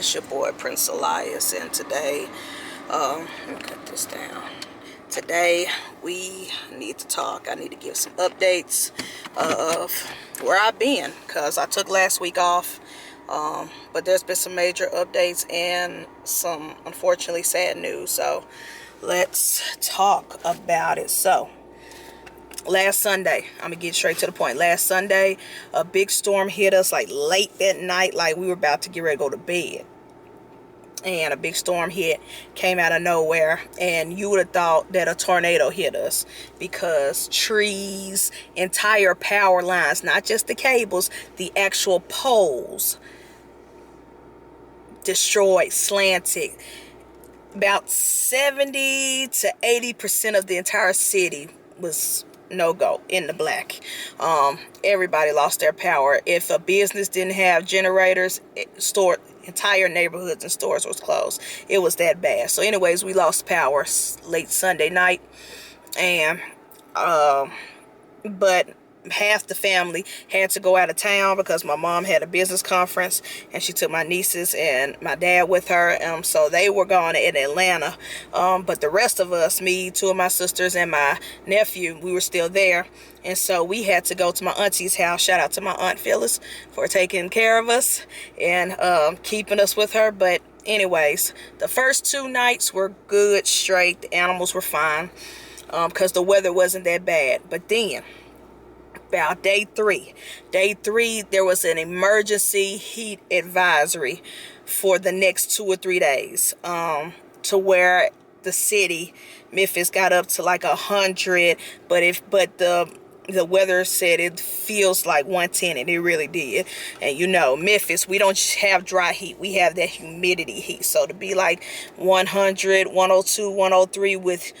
It's your boy Prince Elias, and today, let me cut this down. Today we need to talk. I need to give some updates of where I've been, because I took last week off, but there's been some major updates and some unfortunately sad news. So let's talk about it. So last Sunday, I'm gonna get straight to the point. Last Sunday, a big storm hit us like late that night, like we were about to get ready to go to bed. And a big storm came out of nowhere, and you would have thought that a tornado hit us, because trees, entire power lines, not just the cables, the actual poles, destroyed, slanted. About 70 to 80% of the entire city was no-go, in the black. Everybody lost their power. If a business didn't have generators, entire neighborhoods and stores was closed. It was that bad. So anyways, we lost power late Sunday night, and but half the family had to go out of town because my mom had a business conference, and she took my nieces and my dad with her, so they were gone in Atlanta, but the rest of us, me, two of my sisters, and my nephew, we were still there. And so we had to go to my auntie's house. Shout out to my aunt Phyllis for taking care of us and keeping us with her. But anyways, the first 2 nights were good, straight. The animals were fine because the weather wasn't that bad. But then about day three, there was an emergency heat advisory for the next 2 or 3 days, to where the city, Memphis, got up to like 100, but the weather said it feels like 110, and it really did. And you know, Memphis, we don't have dry heat, we have that humidity heat. So to be like 100, 102, 103 with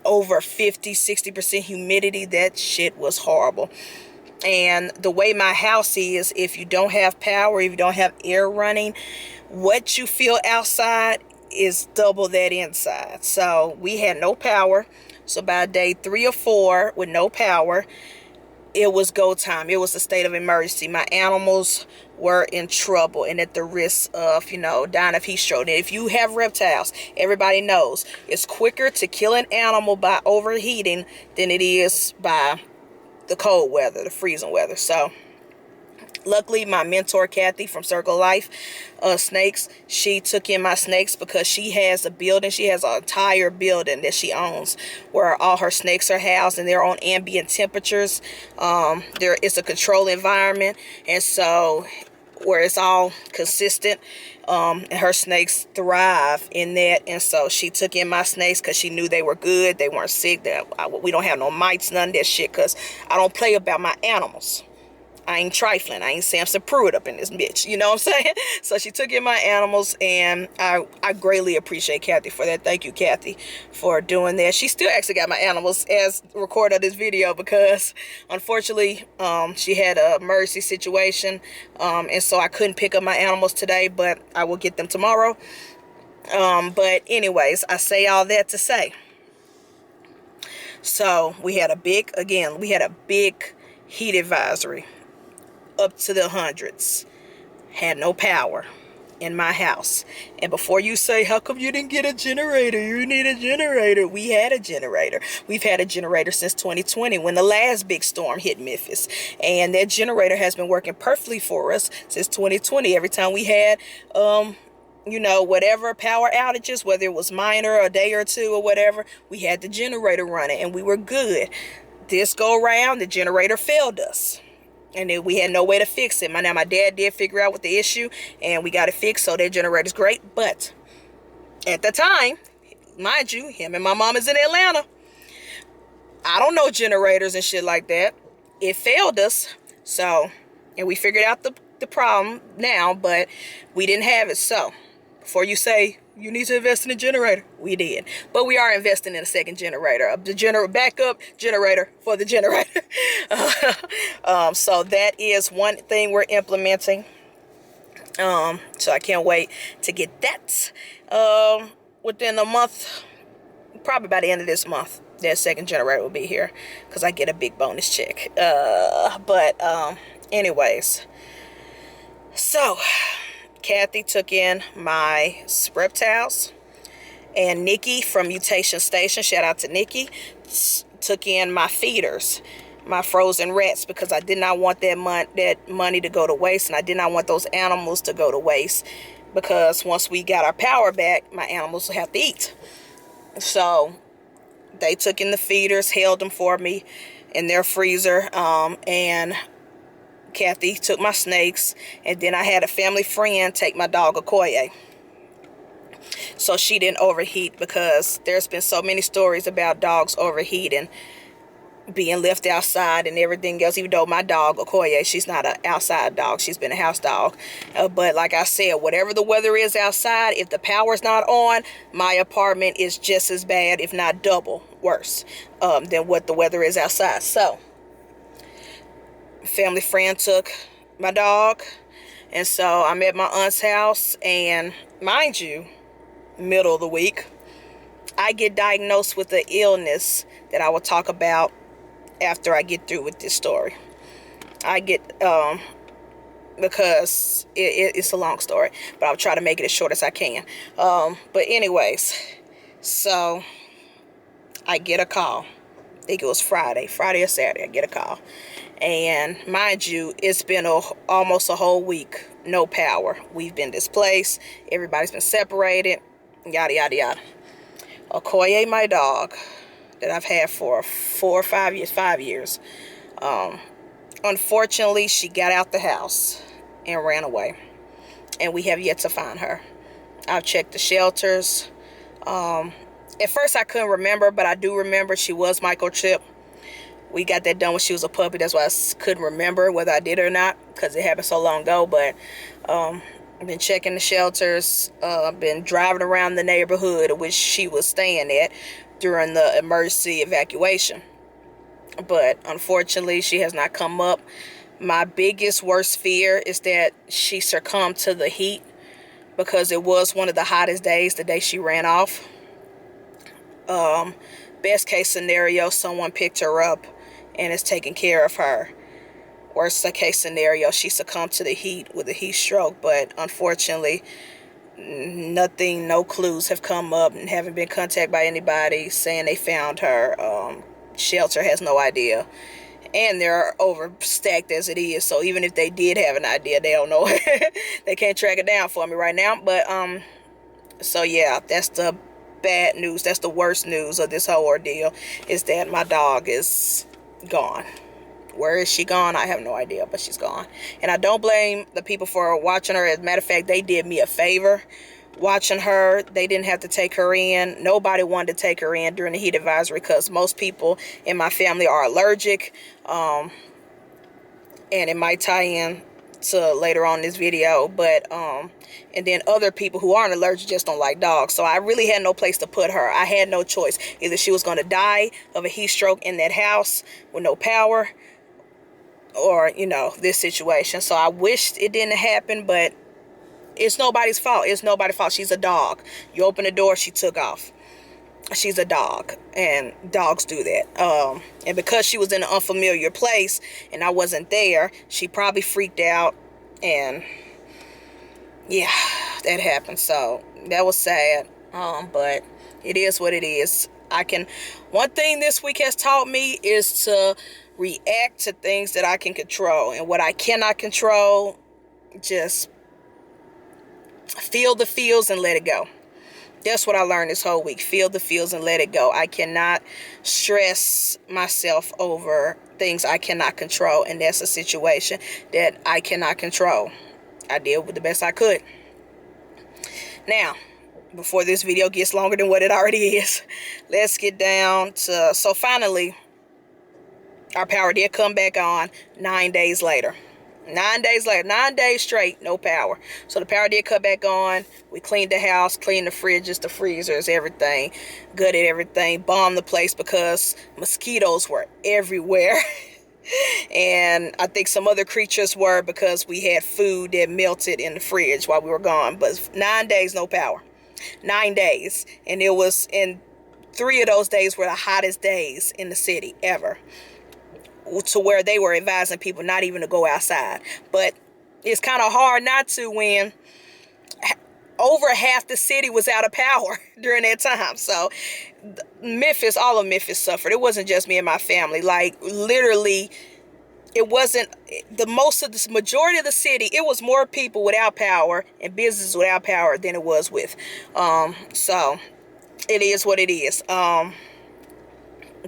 over 50-60% humidity, that shit was horrible. And the way my house is, if you don't have power, if you don't have air running, what you feel outside is double that inside. So we had no power. So by day 3 or 4 with no power, it was go time. It was a state of emergency. My animals were in trouble and at the risk of, dying of heat stroke. And if you have reptiles, everybody knows it's quicker to kill an animal by overheating than it is by the cold weather, the freezing weather. So luckily, my mentor Kathy from Circle Life Snakes, she took in my snakes, because she has a building. She has an entire building that she owns where all her snakes are housed, and they're on ambient temperatures. There is a controlled environment, and so where it's all consistent, and her snakes thrive in that. And so she took in my snakes because she knew they were good, they weren't sick, we don't have no mites, none of that shit, because I don't play about my animals. I ain't trifling. I ain't Samson Pruitt up in this bitch. You know what I'm saying? So she took in my animals, and I greatly appreciate Kathy for that. Thank you, Kathy, for doing that. She still actually got my animals as record of this video, because unfortunately, she had an emergency situation, and so I couldn't pick up my animals today, but I will get them tomorrow. But anyways, I say all that to say, so we had a big heat advisory up to the hundreds. Had no power in my house. And before you say, how come you didn't get a generator? You need a generator. We had a generator. We've had a generator since 2020, when the last big storm hit Memphis. And that generator has been working perfectly for us since 2020. Every time we had whatever power outages, whether it was minor, a day or two or whatever, we had the generator running and we were good. This go around, the generator failed us, and then we had no way to fix it. My dad did figure out what the issue, and we got it fixed, so that generator's great. But at the time, mind you, him and my mom is in Atlanta. I don't know generators and shit like that. It failed us, so, and we figured out the problem now, but we didn't have it. So before you say you need to invest in a generator, we did. But we are investing in a second generator, backup generator for the generator. So that is one thing we're implementing. So I can't wait to get that within a month, probably by the end of this month. That second generator will be here, because I get a big bonus check. But anyways, so Kathy took in my reptiles, and Nikki from Mutation Station, shout out to Nikki, took in my feeders, my frozen rats, because I did not want that money to go to waste, and I did not want those animals to go to waste, because once we got our power back, my animals will have to eat. So they took in the feeders, held them for me in their freezer, and Kathy took my snakes, and then I had a family friend take my dog Okoye, so she didn't overheat, because there's been so many stories about dogs overheating, being left outside and everything else. Even though my dog Okoye, she's not an outside dog, she's been a house dog, but like I said, whatever the weather is outside, if the power's not on, my apartment is just as bad, if not double worse, than what the weather is outside. So family friend took my dog, and so I'm at my aunt's house, and mind you, middle of the week, I get diagnosed with an illness that I will talk about after I get through with this story. I get because it's a long story, but I'll try to make it as short as I can. But anyways, so I get a call. I think it was Friday or Saturday. I get a call, and mind you, it's been almost a whole week, no power. We've been displaced. Everybody's been separated. Yada yada yada. Okoye, my dog, that I've had for 4 or 5 years, 5 years. Unfortunately, she got out the house and ran away, and we have yet to find her. I've checked the shelters. At first, I couldn't remember, but I do remember she was microchipped. We got that done when she was a puppy. That's why I couldn't remember whether I did or not, because it happened so long ago. But I've been checking the shelters. I've been driving around the neighborhood in which she was staying at during the emergency evacuation. But unfortunately, she has not come up. My biggest worst fear is that she succumbed to the heat, because it was one of the hottest days, the day she ran off. Best case scenario, someone picked her up and is taking care of her. Worst case scenario, she succumbed to the heat with a heat stroke. But unfortunately, nothing, no clues have come up, and haven't been contacted by anybody saying they found her. Shelter has no idea, and they're overstacked as it is, so even if they did have an idea, they don't know. They can't track it down for me right now. But so yeah, that's the bad news. That's the worst news of this whole ordeal, is that my dog is gone. Where is she gone? I have no idea, but she's gone. And I don't blame the people for watching her. As a matter of fact, they did me a favor watching her. They didn't have to take her in. Nobody wanted to take her in during the heat advisory, because most people in my family are allergic. And it might tie in to later on in this video, but and then other people who aren't allergic just don't like dogs. So I really had no place to put her. I had no choice. Either she was going to die of a heat stroke in that house with no power, or this situation. So I wished it didn't happen, but it's nobody's fault. It's nobody's fault. She's a dog. You open the door, she took off. She's a dog, and dogs do that. And because she was in an unfamiliar place and I wasn't there, she probably freaked out, and yeah, that happened. So that was sad. But it is what it is. One thing this week has taught me is to react to things that I can control, and what I cannot control, just feel the feels and let it go. That's what I learned this whole week. Feel the feels and let it go. I cannot stress myself over things I cannot control, and that's a situation that I cannot control. I did with the best I could. Now, before this video gets longer than what it already is, let's get down to, so finally, our power did come back on 9 days later. 9 days later, 9 days straight, no power. So the power did come back on. We cleaned the house, cleaned the fridges, the freezers, everything. Gutted everything, bombed the place because mosquitoes were everywhere. And I think some other creatures were, because we had food that melted in the fridge while we were gone. But 9 days, no power. 9 days. And it was, in 3 of those days were the hottest days in the city ever, to where they were advising people not even to go outside. But it's kind of hard not to when over half the city was out of power during that time. So Memphis, all of Memphis suffered. It wasn't just me and my family. Like literally, it wasn't the majority of the city. It was more people without power and businesses without power than it was with. So it is what it is.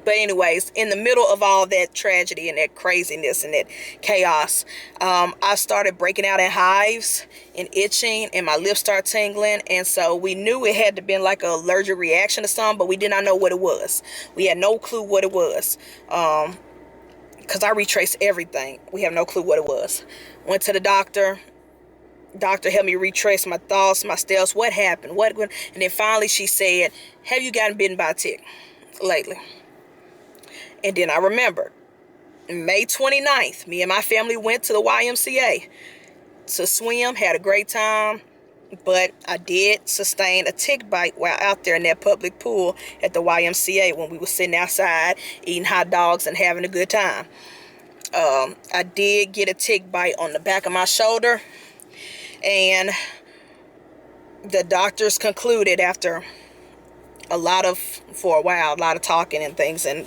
But anyways, in the middle of all that tragedy and that craziness and that chaos, I started breaking out in hives and itching, and my lips start tingling. And so we knew it had to been like an allergic reaction to something, but we did not know what it was. We had no clue what it was. Because I retraced everything. We have no clue what it was. Went to the doctor. Doctor helped me retrace my thoughts, my steps. What happened? And then finally she said, have you gotten bitten by a tick lately? And then I remembered, May 29th, me and my family went to the YMCA to swim, had a great time, but I did sustain a tick bite while out there in that public pool at the YMCA when we were sitting outside eating hot dogs and having a good time. I did get a tick bite on the back of my shoulder, and the doctors concluded after for a while, a lot of talking and things and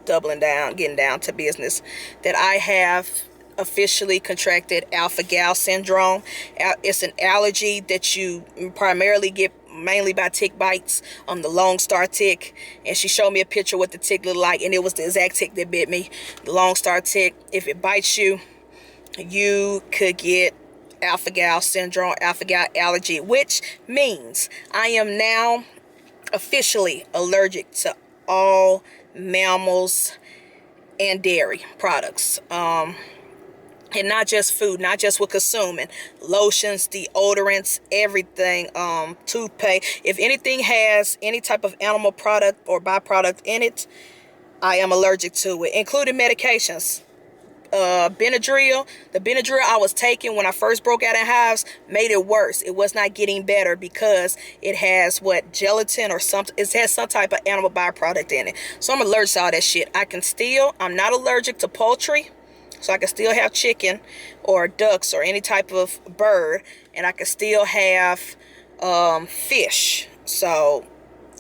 doubling down, getting down to business, that I have officially contracted alpha-gal syndrome. It's an allergy that you primarily get mainly by tick bites, the Lone Star tick. And she showed me a picture what the tick looked like, and it was the exact tick that bit me. The Lone Star tick, if it bites you, you could get alpha-gal syndrome, alpha-gal allergy, which means I am now officially allergic to all mammals and dairy products. And not just food, not just with consuming. Lotions, deodorants, everything, toothpaste. If anything has any type of animal product or byproduct in it, I am allergic to it, including medications. Benadryl. The Benadryl I was taking when I first broke out in hives made it worse. It was not getting better because it has gelatin or something. It has some type of animal byproduct in it. So I'm allergic to all that shit. I'm not allergic to poultry. So I can still have chicken or ducks or any type of bird, and I can still have fish. So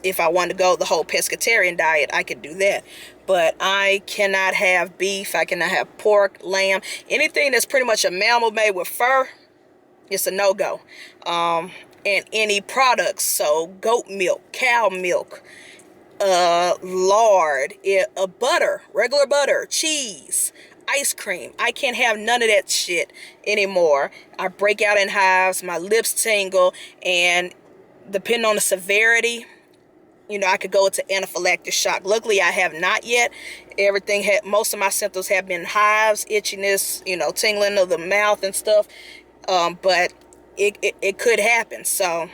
if I want to go the whole pescatarian diet, I could do that. But I cannot have beef. I cannot have pork, lamb, anything that's pretty much a mammal made with fur. It's a no-go. And any products, so goat milk, cow milk, lard, butter, regular butter, cheese, ice cream. I can't have none of that shit anymore. I break out in hives, my lips tingle, and depending on the severity, I could go into anaphylactic shock. Luckily, I have not yet. Most of my symptoms have been hives, itchiness, tingling of the mouth and stuff. But it could happen. So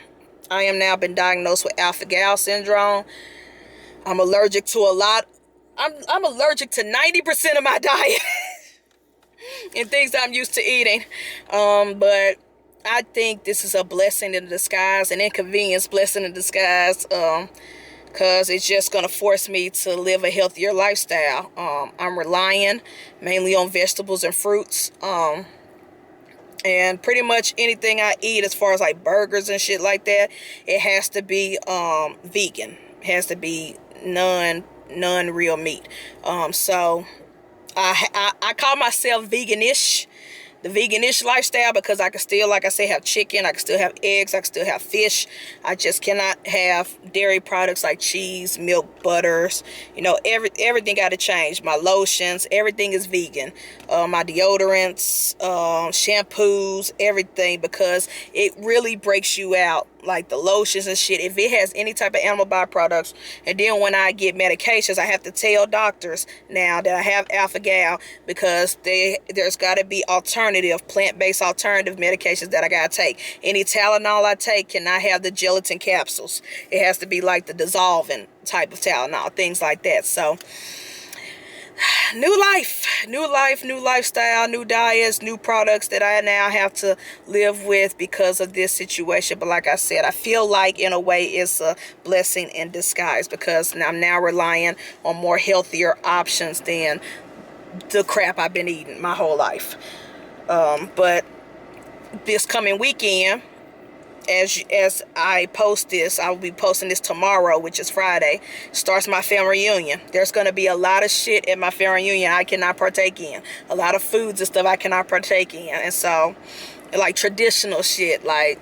I am now been diagnosed with alpha-gal syndrome. I'm allergic to a lot. I'm allergic to 90% of my diet and things I'm used to eating. But I think this is a blessing in disguise, an inconvenience blessing in disguise. Because it's just going to force me to live a healthier lifestyle. I'm relying mainly on vegetables and fruits. And pretty much anything I eat as far as like burgers and shit like that, it has to be vegan. It has to be non-real meat. So I call myself veganish. The veganish lifestyle, because I can still, like I say, have chicken, I can still have eggs, I can still have fish. I just cannot have dairy products like cheese, milk, butters. Everything got to change. My lotions, everything is vegan. My deodorants, shampoos, everything, because it really breaks you out. Like the lotions and shit, if it has any type of animal byproducts. And then when I get medications, I have to tell doctors now that I have alpha-gal, because there's got to be plant-based alternative medications that I gotta take. Any Tylenol I take cannot have the gelatin capsules. It has to be like the dissolving type of Tylenol, things like that. So new life, new lifestyle, new diets, new products that I now have to live with because of this situation. But like I said, I feel like in a way it's a blessing in disguise, because I'm now relying on more healthier options than the crap I've been eating my whole life. But this coming weekend, as I post this, I will be posting this tomorrow, which is Friday, starts my family reunion. There's going to be a lot of shit at my family reunion I cannot partake in. A lot of foods and stuff I cannot partake in. And so, like traditional shit, like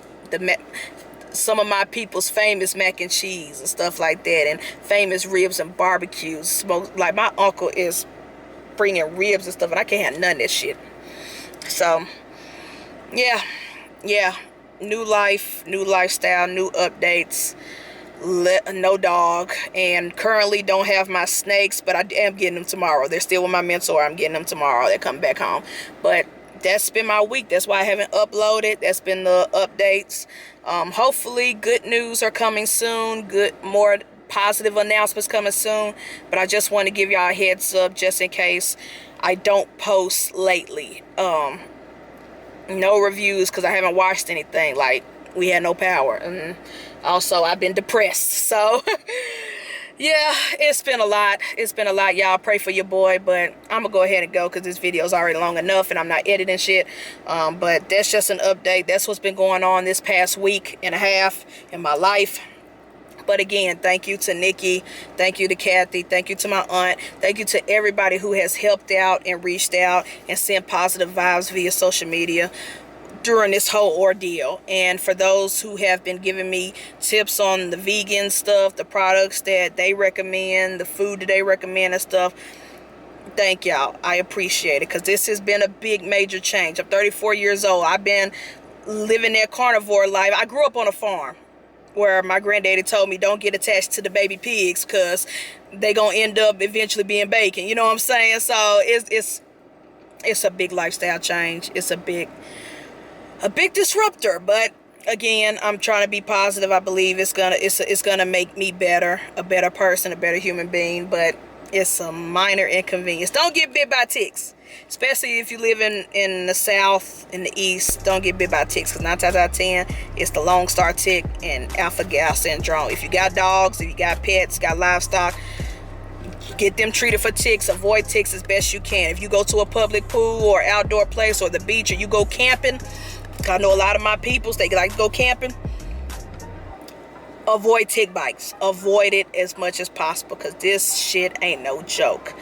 some of my people's famous mac and cheese and stuff like that, and famous ribs and barbecues. Like my uncle is bringing ribs and stuff, and I can't have none of that shit. So, yeah. New life, new lifestyle, new updates. No dog, and currently don't have my snakes, but I am getting them tomorrow. They're still with my mentor. I'm getting them tomorrow. They're coming back home. But that's been my week. That's why I haven't uploaded. That's been the updates. Hopefully good news are coming soon. More positive announcements coming soon. But I just want to give y'all a heads up just in case I don't post lately. No reviews because I haven't watched anything. Like, we had no power, and also I've been depressed. So yeah, it's been a lot. Y'all pray for your boy, but I'm gonna go ahead and go because this video is already long enough and I'm not editing shit. But that's just an update. That's what's been going on this past week and a half in my life. But again, thank you to Nikki, thank you to Kathy, thank you to my aunt, thank you to everybody who has helped out and reached out and sent positive vibes via social media during this whole ordeal. And for those who have been giving me tips on the vegan stuff, the products that they recommend, the food that they recommend and stuff, thank y'all. I appreciate it because this has been a big major change. I'm 34 years old. I've been living that carnivore life. I grew up on a farm where my granddaddy told me don't get attached to the baby pigs because they gonna end up eventually being bacon. You know what I'm saying? So it's a big lifestyle change. It's a big disruptor. But again, I'm trying to be positive. I believe it's gonna make me better, a better person, a better human being. But it's a minor inconvenience. Don't get bit by ticks. Especially if you live in the South, in the East, don't get bit by ticks. Because 9 times out of 10, it's the Lone Star tick and alpha-gal syndrome. If you got dogs, if you got pets, got livestock, get them treated for ticks. Avoid ticks as best you can. If you go to a public pool or outdoor place or the beach, or you go camping, I know a lot of my peoples, they like to go camping. Avoid tick bites. Avoid it as much as possible because this shit ain't no joke.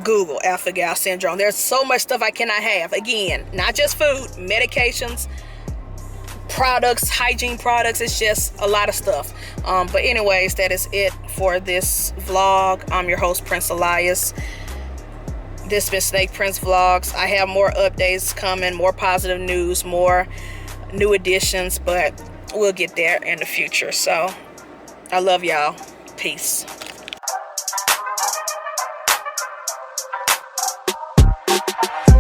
Google alpha-gal syndrome. There's so much stuff I cannot have. Again, not just food, medications, products, hygiene products. It's just a lot of stuff. But anyways, that is it for this vlog. I'm your host, Prince Elias. This has been Snake Prince Vlogs. I have more updates coming, more positive news, more new additions, but we'll get there in the future. So I love y'all. Peace.